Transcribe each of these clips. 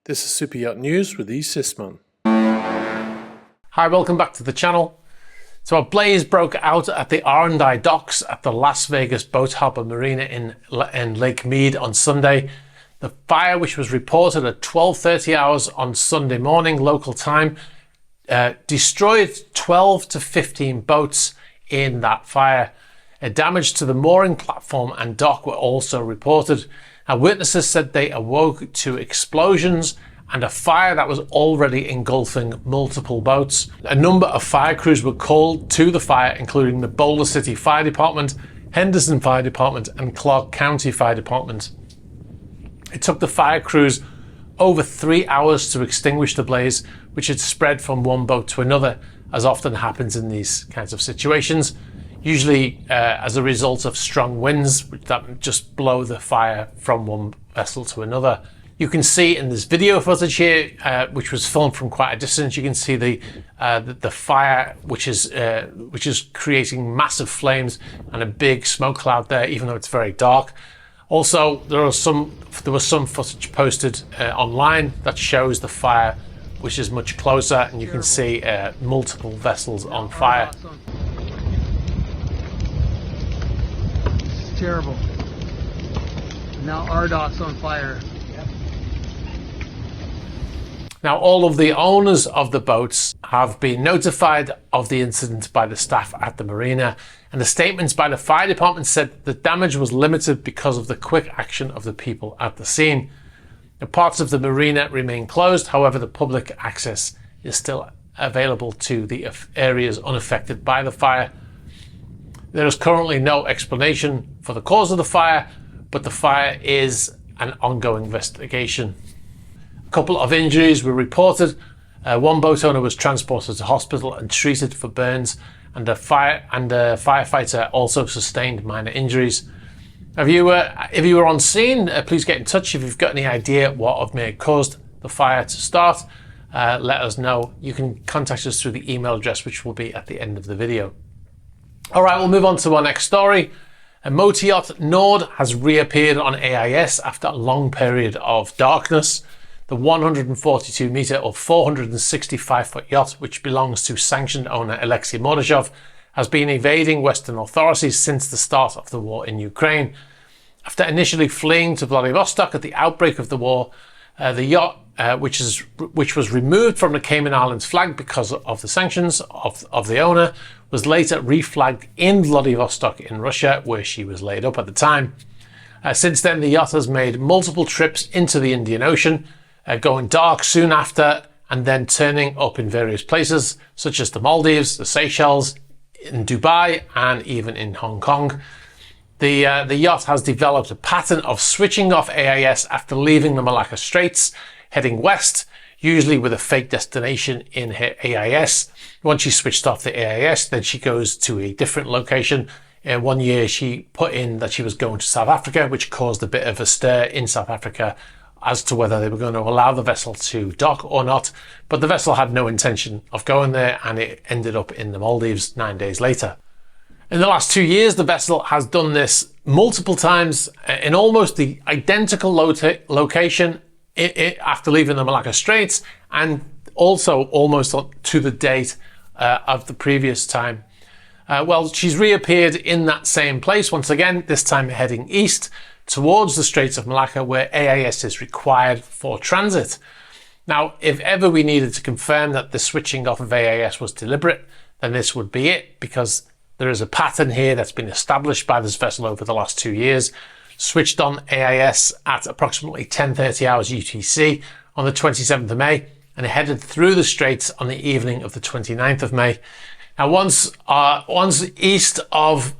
This is Super Yacht News with E. Sisman. Hi, welcome back to the channel. So a blaze broke out at the R&I docks at the Las Vegas Boat Harbor Marina in Lake Mead on Sunday. The fire, which was reported at 12:30 hours on Sunday morning local time, destroyed 12 to 15 boats in that fire. Damage to the mooring platform and dock were also reported. Now, witnesses said they awoke to explosions and a fire that was already engulfing multiple boats. A number of fire crews were called to the fire, including the Boulder City Fire Department, Henderson Fire Department, and Clark County Fire Department. It took the fire crews over 3 hours to extinguish the blaze, which had spread from one boat to another, as often happens in these kinds of situations, usually as a result of strong winds that just blow the fire from one vessel to another. You can see in this video footage here, which was filmed from quite a distance, you can see the fire, which is creating massive flames and a big smoke cloud there, even though it's very dark. Also, there was some footage posted online that shows the fire, which is much closer, and you can see multiple vessels on fire. It's terrible. Now our dock's on fire. Now, all of the owners of the boats have been notified of the incident by the staff at the marina, and the statements by the fire department said the damage was limited because of the quick action of the people at the scene. The parts of the marina remain closed, however, the public access is still available to the areas unaffected by the fire. There is currently no explanation for the cause of the fire, but the fire is an ongoing investigation. A couple of injuries were reported. One boat owner was transported to hospital and treated for burns, and a firefighter also sustained minor injuries. If you were on scene, please get in touch if you've got any idea what may have caused the fire to start. Let us know. You can contact us through the email address, which will be at the end of the video. All right, we'll move on to our next story. A motor yacht, Nord, has reappeared on AIS after a long period of darkness. The 142 metre or 465 foot yacht, which belongs to sanctioned owner Alexei Mordashov, has been evading Western authorities since the start of the war in Ukraine. After initially fleeing to Vladivostok at the outbreak of the war, the yacht, which was removed from the Cayman Islands flag because of the sanctions of the owner, was later reflagged in Vladivostok in Russia, where she was laid up at the time. Since then, the yacht has made multiple trips into the Indian Ocean, going dark soon after and then turning up in various places such as the Maldives, the Seychelles, in Dubai, and even in Hong Kong. The yacht has developed a pattern of switching off AIS after leaving the Malacca Straits, heading west, usually with a fake destination in her AIS. Once she switched off the AIS, then she goes to a different location. One year she put in that she was going to South Africa, which caused a bit of a stir in South Africa as to whether they were going to allow the vessel to dock or not. But the vessel had no intention of going there, and it ended up in the Maldives 9 days later. In the last 2 years, the vessel has done this multiple times in almost the identical location after leaving the Malacca Straits, and also almost to the date of the previous time. Well, she's reappeared in that same place once again, this time heading east towards the Straits of Malacca, where AIS is required for transit. Now, if ever we needed to confirm that the switching off of AIS was deliberate, then this would be it, because there is a pattern here that's been established by this vessel over the last 2 years. Switched on AIS at approximately 10:30 hours UTC on the 27th of May, and headed through the Straits on the evening of the 29th of May. Now, once east of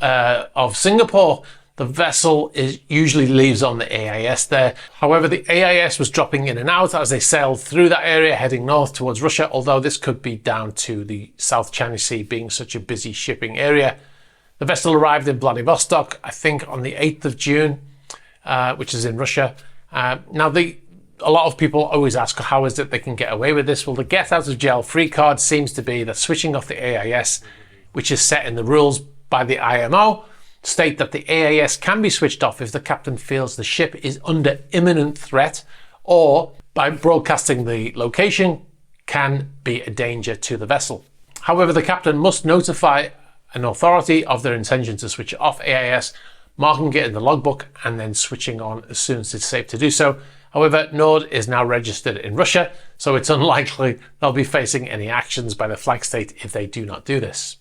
Singapore, the vessel usually leaves on the AIS there. However, the AIS was dropping in and out as they sailed through that area heading north towards Russia, although this could be down to the South China Sea being such a busy shipping area. The vessel arrived in Vladivostok, I think, on the 8th of June, which is in Russia. Now, a lot of people always ask, how is it they can get away with this? Well, the get out of jail free card seems to be that switching off the AIS, which is set in the rules by the IMO, state that the AIS can be switched off if the captain feels the ship is under imminent threat or by broadcasting the location can be a danger to the vessel. However, the captain must notify an authority of their intention to switch off AIS, marking it in the logbook and then switching on as soon as it's safe to do so. However, Nord is now registered in Russia, so it's unlikely they'll be facing any actions by the flag state if they do not do this.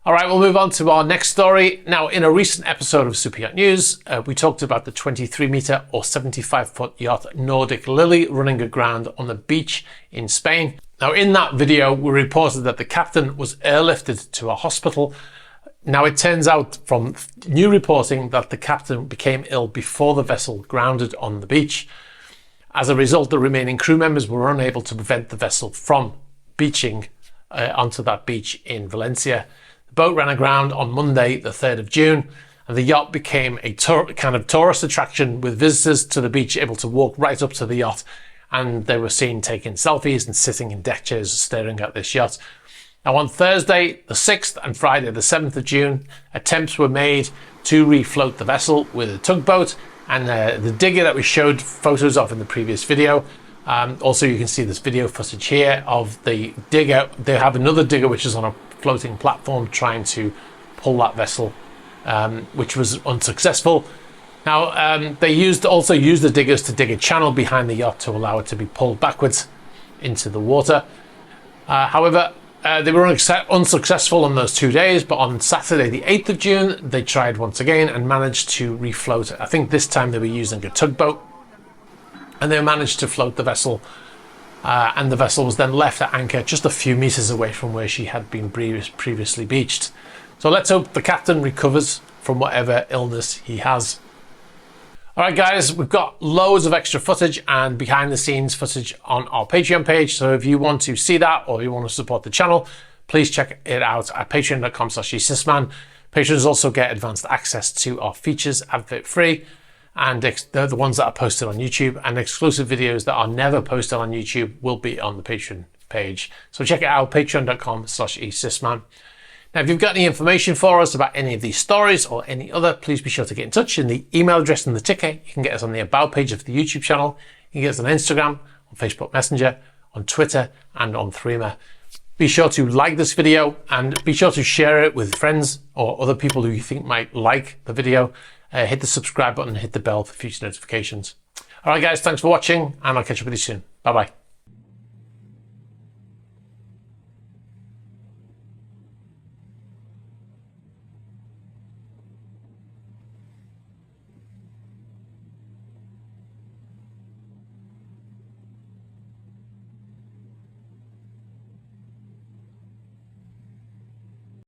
All right, we'll move on to our next story. Now, in a recent episode of Super Yacht News, we talked about the 23-meter or 75-foot yacht Nordic Lily running aground on the beach in Spain. Now, in that video, we reported that the captain was airlifted to a hospital. Now, it turns out from new reporting that the captain became ill before the vessel grounded on the beach. As a result, the remaining crew members were unable to prevent the vessel from beaching onto that beach in Valencia. The boat ran aground on Monday, the 3rd of June, and the yacht became a kind of tourist attraction with visitors to the beach able to walk right up to the yacht, and they were seen taking selfies and sitting in deck chairs staring at this yacht. Now, on Thursday, the 6th, and Friday, the 7th of June, attempts were made to refloat the vessel with a tugboat and the digger that we showed photos of in the previous video. Also, you can see this video footage here of the digger. They have another digger which is on a floating platform trying to pull that vessel, which was unsuccessful. Now, they also used the diggers to dig a channel behind the yacht to allow it to be pulled backwards into the water. However, they were unsuccessful on those 2 days, but on Saturday, the 8th of June, they tried once again and managed to refloat it. I think this time they were using a tugboat, and they managed to float the vessel, and the vessel was then left at anchor just a few meters away from where she had been previously beached. So let's hope the captain recovers from whatever illness he has. All right, guys, we've got loads of extra footage and behind the scenes footage on our Patreon page. So if you want to see that or you want to support the channel, please check it out at patreon.com/esysman. Patrons also get advanced access to our features advert free, and they're the ones that are posted on YouTube, and exclusive videos that are never posted on YouTube will be on the Patreon page. So check it out, patreon.com/esysman. Now, if you've got any information for us about any of these stories or any other, please be sure to get in touch in the email address in the ticker. You can get us on the About page of the YouTube channel. You can get us on Instagram, on Facebook Messenger, on Twitter, and on Threema. Be sure to like this video and be sure to share it with friends or other people who you think might like the video. Hit the subscribe button and hit the bell for future notifications. All right, guys, thanks for watching, and I'll catch up with you soon. Bye-bye.